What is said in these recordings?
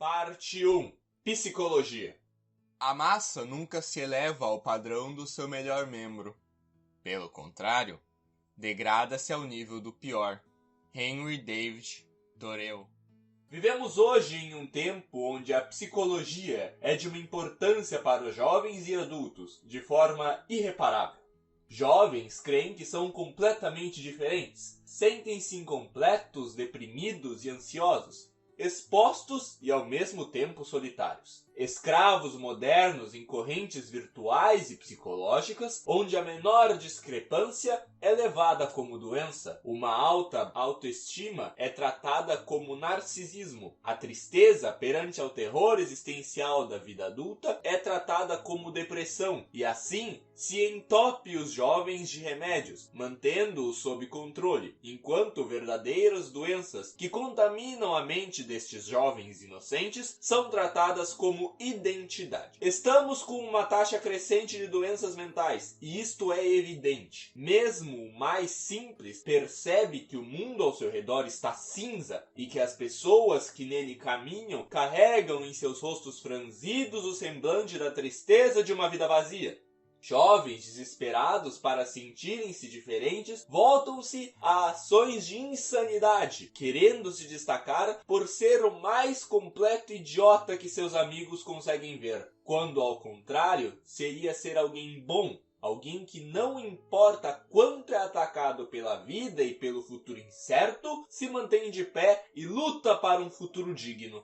Parte 1. Psicologia. A massa nunca se eleva ao padrão do seu melhor membro. Pelo contrário, degrada-se ao nível do pior. Henry David Thoreau. Vivemos hoje em um tempo onde a psicologia é de uma importância para os jovens e adultos, de forma irreparável. Jovens creem que são completamente diferentes, sentem-se incompletos, deprimidos e ansiosos, expostos e ao mesmo tempo solitários. Escravos modernos em correntes virtuais e psicológicas, onde a menor discrepância é levada como doença, uma alta autoestima é tratada como narcisismo, a tristeza perante ao terror existencial da vida adulta é tratada como depressão, e assim se entope os jovens de remédios, mantendo-os sob controle, enquanto verdadeiras doenças que contaminam a mente destes jovens inocentes são tratadas como identidade. Estamos com uma taxa crescente de doenças mentais, e isto é evidente. Mesmo o mais simples percebe que o mundo ao seu redor está cinza e que as pessoas que nele caminham carregam em seus rostos franzidos o semblante da tristeza de uma vida vazia. Jovens desesperados para sentirem-se diferentes voltam-se a ações de insanidade, querendo se destacar por ser o mais completo idiota que seus amigos conseguem ver, quando ao contrário seria ser alguém bom, alguém que não importa quanto é atacado pela vida e pelo futuro incerto, se mantém de pé e luta para um futuro digno.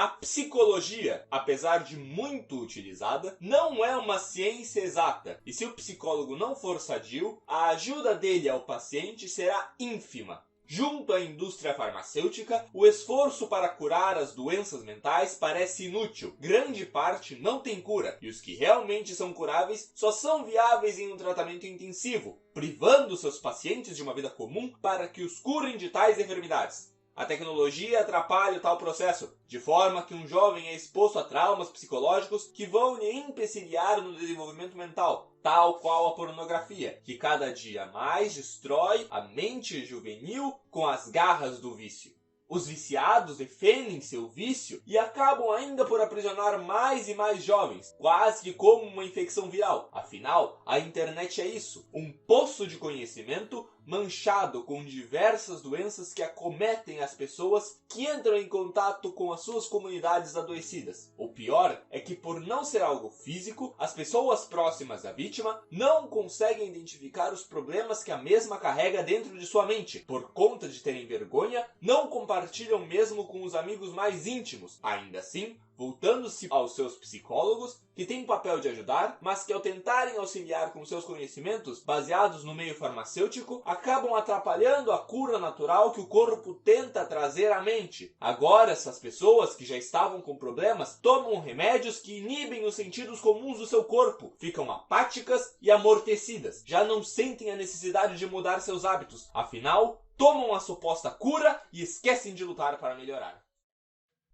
A psicologia, apesar de muito utilizada, não é uma ciência exata, e se o psicólogo não for sadio, a ajuda dele ao paciente será ínfima. Junto à indústria farmacêutica, o esforço para curar as doenças mentais parece inútil. Grande parte não tem cura, e os que realmente são curáveis só são viáveis em um tratamento intensivo, privando seus pacientes de uma vida comum para que os curem de tais enfermidades. A tecnologia atrapalha tal processo, de forma que um jovem é exposto a traumas psicológicos que vão lhe empecilhar no desenvolvimento mental, tal qual a pornografia, que cada dia mais destrói a mente juvenil com as garras do vício. Os viciados defendem seu vício e acabam ainda por aprisionar mais e mais jovens, quase que como uma infecção viral. Afinal, a internet é isso, um poço de conhecimento manchado com diversas doenças que acometem as pessoas que entram em contato com as suas comunidades adoecidas. O pior é que, por não ser algo físico, as pessoas próximas da vítima não conseguem identificar os problemas que a mesma carrega dentro de sua mente. Por conta de terem vergonha, não compartilham mesmo com os amigos mais íntimos. Ainda assim, voltando-se aos seus psicólogos, que têm o papel de ajudar, mas que ao tentarem auxiliar com seus conhecimentos baseados no meio farmacêutico, acabam atrapalhando a cura natural que o corpo tenta trazer à mente. Agora, essas pessoas que já estavam com problemas tomam remédios que inibem os sentidos comuns do seu corpo, ficam apáticas e amortecidas, já não sentem a necessidade de mudar seus hábitos, afinal, tomam a suposta cura e esquecem de lutar para melhorar.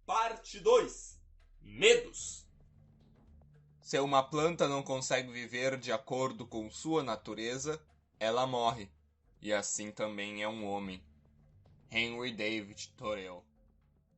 Parte 2. Medos. Se uma planta não consegue viver de acordo com sua natureza, ela morre. E assim também é um homem. Henry David Thoreau.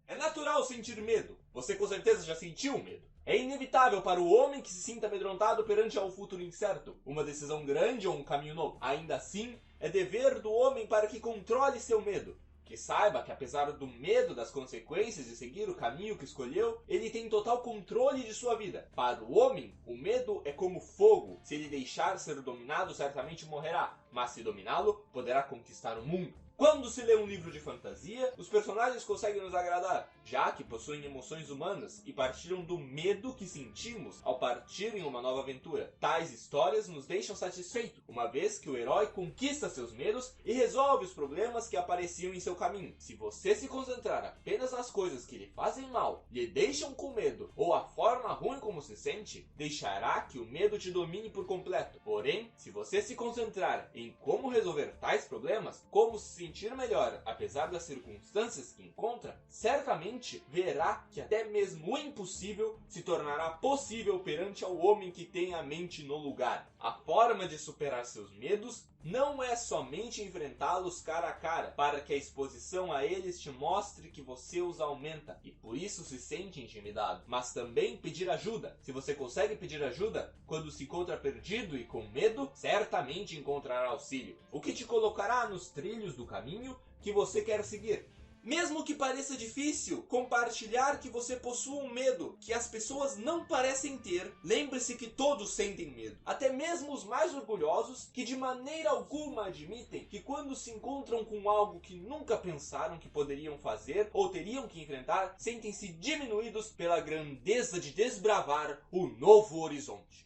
É natural sentir medo. Você com certeza já sentiu medo. É inevitável para o homem que se sinta amedrontado perante ao futuro incerto, uma decisão grande ou um caminho novo. Ainda assim, é dever do homem para que controle seu medo. Que saiba que, apesar do medo das consequências de seguir o caminho que escolheu, ele tem total controle de sua vida. Para o homem, o medo é como fogo. Se ele deixar ser dominado, certamente morrerá. Mas se dominá-lo, poderá conquistar o mundo. Quando se lê um livro de fantasia, os personagens conseguem nos agradar, já que possuem emoções humanas e partilham do medo que sentimos ao partir em uma nova aventura. Tais histórias nos deixam satisfeitos, uma vez que o herói conquista seus medos e resolve os problemas que apareciam em seu caminho. Se você se concentrar apenas nas coisas que lhe fazem mal, lhe deixam com medo, ou a forma ruim como se sente, deixará que o medo te domine por completo. Porém, se você se concentrar em como resolver tais problemas, como se sentir melhor apesar das circunstâncias que encontra, certamente verá que até mesmo o impossível se tornará possível perante ao homem que tem a mente no lugar. A forma de superar seus medos não é somente enfrentá-los cara a cara, para que a exposição a eles te mostre que você os aumenta e por isso se sente intimidado, mas também pedir ajuda. Se você consegue pedir ajuda quando se encontra perdido e com medo, certamente encontrará auxílio, o que te colocará nos trilhos do caminho que você quer seguir. Mesmo que pareça difícil compartilhar que você possua um medo que as pessoas não parecem ter, lembre-se que todos sentem medo. Até mesmo os mais orgulhosos, que de maneira alguma admitem que quando se encontram com algo que nunca pensaram que poderiam fazer ou teriam que enfrentar, sentem-se diminuídos pela grandeza de desbravar o novo horizonte.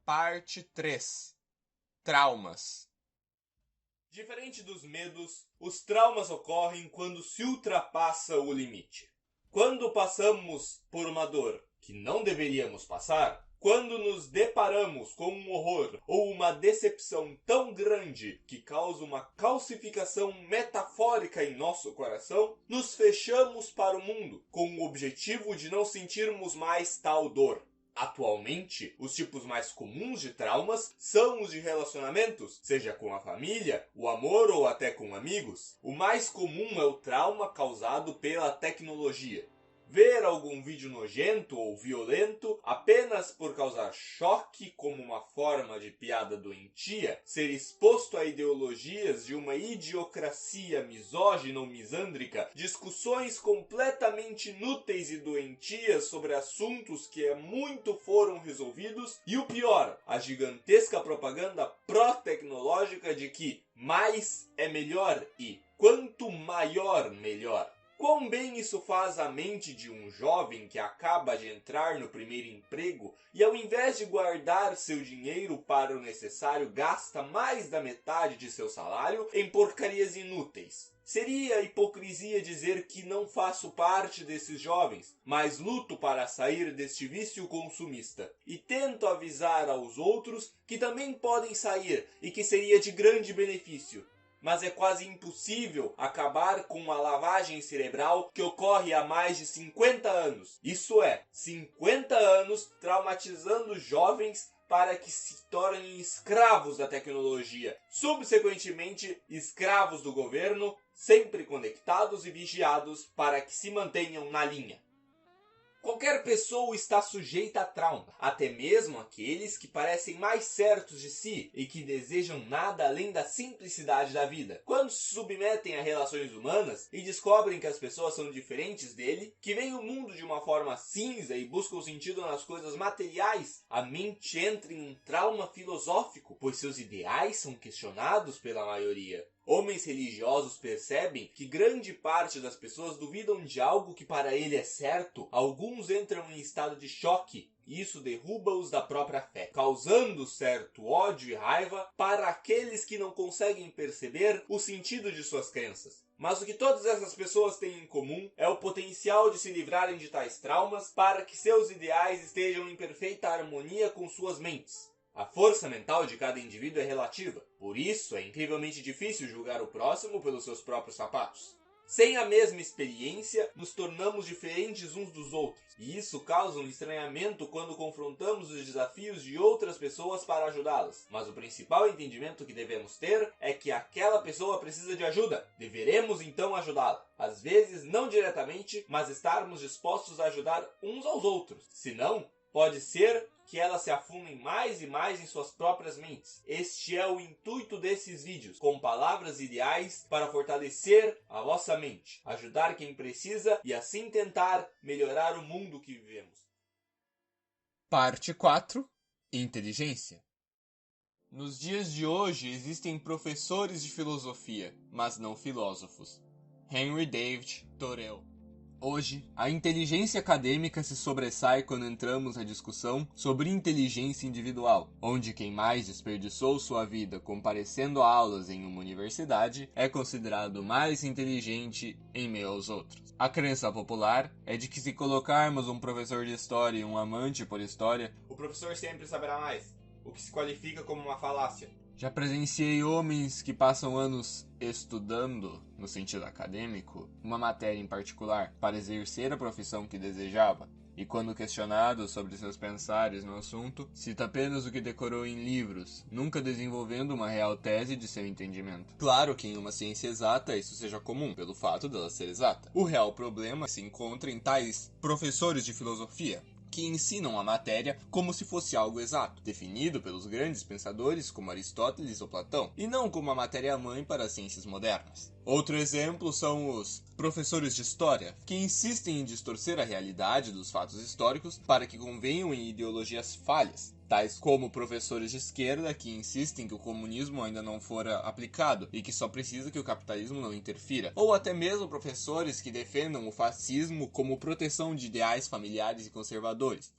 Parte 3. Traumas. Diferente dos medos, os traumas ocorrem quando se ultrapassa o limite. Quando passamos por uma dor que não deveríamos passar, quando nos deparamos com um horror ou uma decepção tão grande que causa uma calcificação metafórica em nosso coração, nos fechamos para o mundo com o objetivo de não sentirmos mais tal dor. Atualmente, os tipos mais comuns de traumas são os de relacionamentos, seja com a família, o amor ou até com amigos. O mais comum é o trauma causado pela tecnologia. Ver algum vídeo nojento ou violento apenas por causar choque como uma forma de piada doentia, ser exposto a ideologias de uma idiocracia misógina ou misândrica, discussões completamente inúteis e doentias sobre assuntos que há muito foram resolvidos e o pior, a gigantesca propaganda pró-tecnológica de que mais é melhor e quanto maior, melhor. Quão bem isso faz a mente de um jovem que acaba de entrar no primeiro emprego e ao invés de guardar seu dinheiro para o necessário gasta mais da metade de seu salário em porcarias inúteis. Seria hipocrisia dizer que não faço parte desses jovens, mas luto para sair deste vício consumista e tento avisar aos outros que também podem sair e que seria de grande benefício. Mas é quase impossível acabar com a lavagem cerebral que ocorre há mais de 50 anos. Isso é, 50 anos traumatizando jovens para que se tornem escravos da tecnologia, subsequentemente escravos do governo, sempre conectados e vigiados para que se mantenham na linha. Qualquer pessoa está sujeita a trauma, até mesmo aqueles que parecem mais certos de si e que desejam nada além da simplicidade da vida. Quando se submetem a relações humanas e descobrem que as pessoas são diferentes dele, que veem o mundo de uma forma cinza e buscam sentido nas coisas materiais, a mente entra em um trauma filosófico, pois seus ideais são questionados pela maioria. Homens religiosos percebem que grande parte das pessoas duvidam de algo que para ele é certo. Alguns entram em estado de choque e isso derruba-os da própria fé, causando certo ódio e raiva para aqueles que não conseguem perceber o sentido de suas crenças. Mas o que todas essas pessoas têm em comum é o potencial de se livrarem de tais traumas para que seus ideais estejam em perfeita harmonia com suas mentes. A força mental de cada indivíduo é relativa, por isso é incrivelmente difícil julgar o próximo pelos seus próprios sapatos. Sem a mesma experiência, nos tornamos diferentes uns dos outros, e isso causa um estranhamento quando confrontamos os desafios de outras pessoas para ajudá-las. Mas o principal entendimento que devemos ter é que aquela pessoa precisa de ajuda. Deveremos então ajudá-la. Às vezes não diretamente, mas estarmos dispostos a ajudar uns aos outros. Senão, pode ser que elas se afundem mais e mais em suas próprias mentes. Este é o intuito desses vídeos, com palavras ideais para fortalecer a vossa mente, ajudar quem precisa e assim tentar melhorar o mundo que vivemos. Parte 4. Inteligência. Nos dias de hoje existem professores de filosofia, mas não filósofos. Henry David Thoreau. Hoje, a inteligência acadêmica se sobressai quando entramos na discussão sobre inteligência individual, onde quem mais desperdiçou sua vida comparecendo a aulas em uma universidade é considerado mais inteligente em meio aos outros. A crença popular é de que se colocarmos um professor de história e um amante por história, o professor sempre saberá mais, o que se qualifica como uma falácia. Já presenciei homens que passam anos estudando, no sentido acadêmico, uma matéria em particular para exercer a profissão que desejava, e quando questionado sobre seus pensares no assunto, cita apenas o que decorou em livros, nunca desenvolvendo uma real tese de seu entendimento. Claro que em uma ciência exata isso seja comum, pelo fato dela ser exata. O real problema se encontra em tais professores de filosofia, que ensinam a matéria como se fosse algo exato, definido pelos grandes pensadores como Aristóteles ou Platão, e não como a matéria-mãe para as ciências modernas. Outro exemplo são os professores de história, que insistem em distorcer a realidade dos fatos históricos para que convenham em ideologias falhas, tais como professores de esquerda que insistem que o comunismo ainda não fora aplicado e que só precisa que o capitalismo não interfira, ou até mesmo professores que defendam o fascismo como proteção de ideais familiares e conservadores.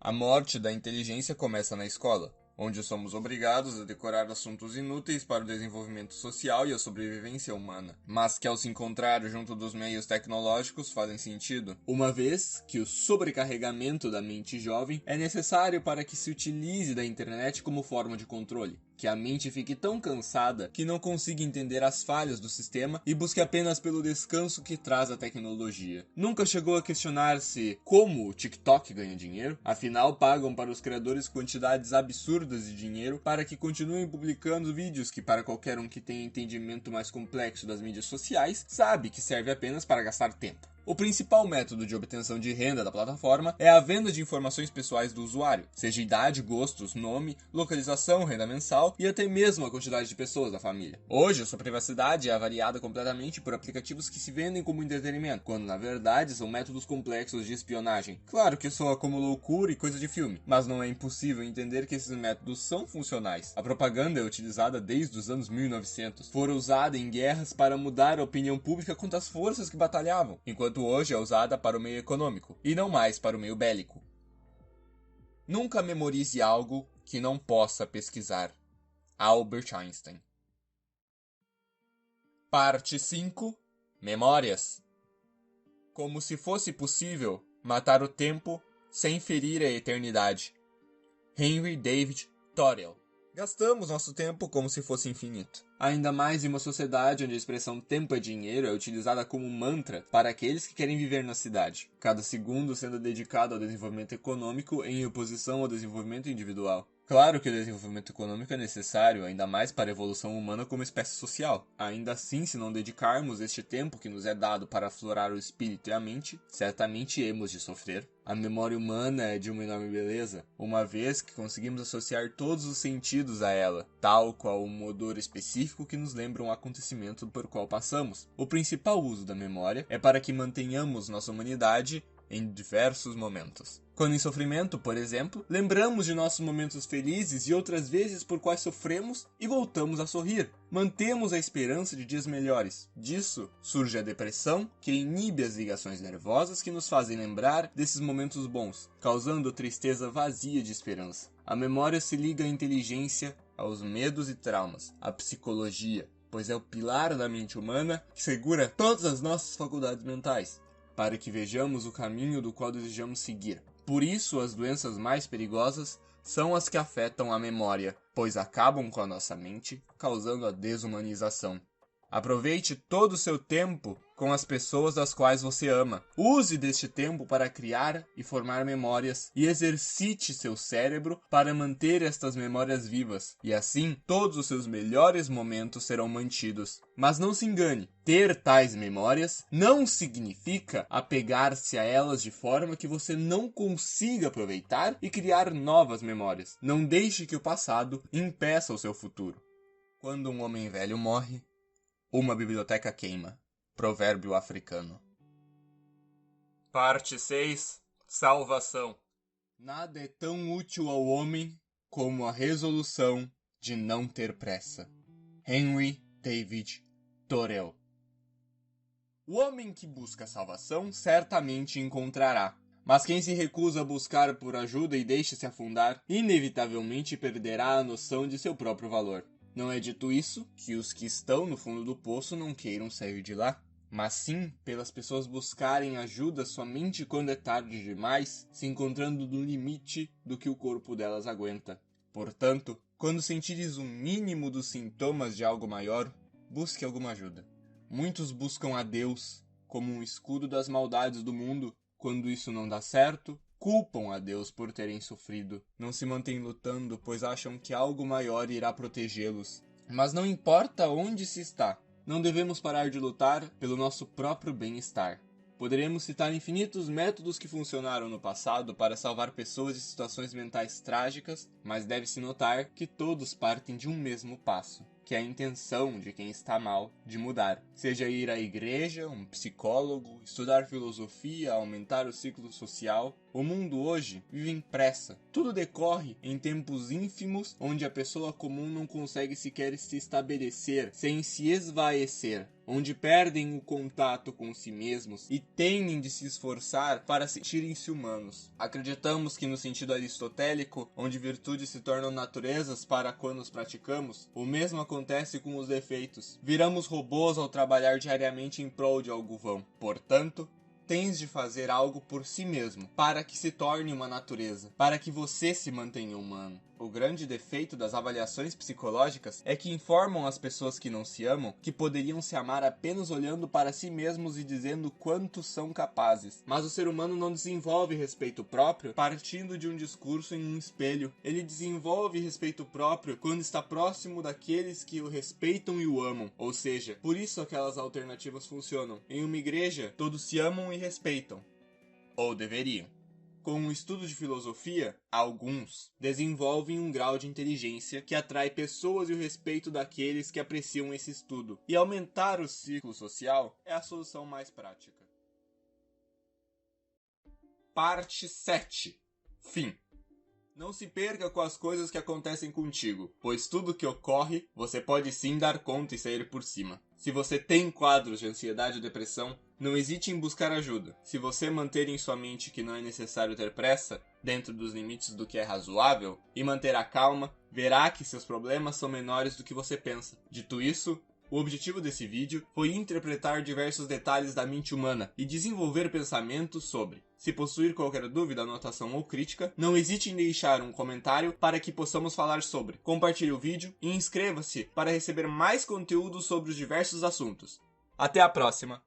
A morte da inteligência começa na escola, onde somos obrigados a decorar assuntos inúteis para o desenvolvimento social e a sobrevivência humana, mas que ao se encontrar junto dos meios tecnológicos fazem sentido, uma vez que o sobrecarregamento da mente jovem é necessário para que se utilize da internet como forma de controle, que a mente fique tão cansada que não consiga entender as falhas do sistema e busque apenas pelo descanso que traz a tecnologia. Nunca chegou a questionar-se como o TikTok ganha dinheiro? Afinal, pagam para os criadores quantidades absurdas de dinheiro para que continuem publicando vídeos que, para qualquer um que tenha entendimento mais complexo das mídias sociais, sabe que serve apenas para gastar tempo. O principal método de obtenção de renda da plataforma é a venda de informações pessoais do usuário, seja idade, gostos, nome, localização, renda mensal e até mesmo a quantidade de pessoas da família. Hoje, a sua privacidade é avaliada completamente por aplicativos que se vendem como entretenimento, quando na verdade são métodos complexos de espionagem. Claro que soa como loucura e coisa de filme, mas não é impossível entender que esses métodos são funcionais. A propaganda é utilizada desde os anos 1900, foi usada em guerras para mudar a opinião pública contra as forças que batalhavam, enquanto hoje é usada para o meio econômico, e não mais para o meio bélico. Nunca memorize algo que não possa pesquisar. Albert Einstein. Parte 5. Memórias. Como se fosse possível matar o tempo sem ferir a eternidade. Henry David Thoreau. Gastamos nosso tempo como se fosse infinito. Ainda mais em uma sociedade onde a expressão tempo é dinheiro é utilizada como mantra para aqueles que querem viver na cidade, cada segundo sendo dedicado ao desenvolvimento econômico em oposição ao desenvolvimento individual. Claro que o desenvolvimento econômico é necessário, ainda mais para a evolução humana como espécie social. Ainda assim, se não dedicarmos este tempo que nos é dado para aflorar o espírito e a mente, certamente hemos de sofrer. A memória humana é de uma enorme beleza, uma vez que conseguimos associar todos os sentidos a ela, tal qual um odor específico que nos lembra um acontecimento por qual passamos. O principal uso da memória é para que mantenhamos nossa humanidade em diversos momentos. Quando em sofrimento, por exemplo, lembramos de nossos momentos felizes e outras vezes por quais sofremos e voltamos a sorrir. Mantemos a esperança de dias melhores. Disso surge a depressão, que inibe as ligações nervosas que nos fazem lembrar desses momentos bons, causando tristeza vazia de esperança. A memória se liga à inteligência, aos medos e traumas, à psicologia, pois é o pilar da mente humana que segura todas as nossas faculdades mentais, para que vejamos o caminho do qual desejamos seguir. Por isso, as doenças mais perigosas são as que afetam a memória, pois acabam com a nossa mente, causando a desumanização. Aproveite todo o seu tempo com as pessoas das quais você ama. Use deste tempo para criar e formar memórias e exercite seu cérebro para manter estas memórias vivas. E assim, todos os seus melhores momentos serão mantidos. Mas não se engane, ter tais memórias não significa apegar-se a elas de forma que você não consiga aproveitar e criar novas memórias. Não deixe que o passado impeça o seu futuro. Quando um homem velho morre, uma biblioteca queima. Provérbio africano. Parte 6. Salvação. Nada é tão útil ao homem como a resolução de não ter pressa. Henry David Thoreau. O homem que busca salvação certamente encontrará, mas quem se recusa a buscar por ajuda e deixa-se afundar, inevitavelmente perderá a noção de seu próprio valor. Não é dito isso que os que estão no fundo do poço não queiram sair de lá, mas sim pelas pessoas buscarem ajuda somente quando é tarde demais, se encontrando no limite do que o corpo delas aguenta. Portanto, quando sentires o mínimo dos sintomas de algo maior, busque alguma ajuda. Muitos buscam a Deus como um escudo das maldades do mundo, Quando isso não dá certo, culpam a Deus por terem sofrido. Não se mantêm lutando, pois acham que algo maior irá protegê-los. Mas não importa onde se está, não devemos parar de lutar pelo nosso próprio bem-estar. Poderíamos citar infinitos métodos que funcionaram no passado para salvar pessoas de situações mentais trágicas, mas deve-se notar que todos partem de um mesmo passo, que é a intenção de quem está mal de mudar. Seja ir à igreja, um psicólogo, estudar filosofia, aumentar o ciclo social. O mundo hoje vive em pressa. Tudo decorre em tempos ínfimos onde a pessoa comum não consegue sequer se estabelecer sem se esvaecer, onde perdem o contato com si mesmos e tendem de se esforçar para sentirem-se humanos. Acreditamos que no sentido aristotélico, onde virtudes se tornam naturezas para quando os praticamos, o mesmo acontece com os defeitos. Viramos robôs ao trabalhar diariamente em prol de algo vão. Portanto, tens de fazer algo por si mesmo, para que se torne uma natureza, para que você se mantenha humano. O grande defeito das avaliações psicológicas é que informam as pessoas que não se amam que poderiam se amar apenas olhando para si mesmos e dizendo quanto são capazes. Mas o ser humano não desenvolve respeito próprio partindo de um discurso em um espelho. Ele desenvolve respeito próprio quando está próximo daqueles que o respeitam e o amam. Ou seja, por isso aquelas alternativas funcionam. Em uma igreja, todos se amam e respeitam. Ou deveriam. Com o estudo de filosofia, alguns desenvolvem um grau de inteligência que atrai pessoas e o respeito daqueles que apreciam esse estudo. E aumentar o ciclo social é a solução mais prática. Parte 7. Fim. Não se perca com as coisas que acontecem contigo, pois tudo que ocorre, você pode sim dar conta e sair por cima. Se você tem quadros de ansiedade ou depressão, não hesite em buscar ajuda. Se você manter em sua mente que não é necessário ter pressa, dentro dos limites do que é razoável, e manter a calma, verá que seus problemas são menores do que você pensa. Dito isso, o objetivo desse vídeo foi interpretar diversos detalhes da mente humana e desenvolver pensamentos sobre. Se possuir qualquer dúvida, anotação ou crítica, não hesite em deixar um comentário para que possamos falar sobre. Compartilhe o vídeo e inscreva-se para receber mais conteúdo sobre os diversos assuntos. Até a próxima!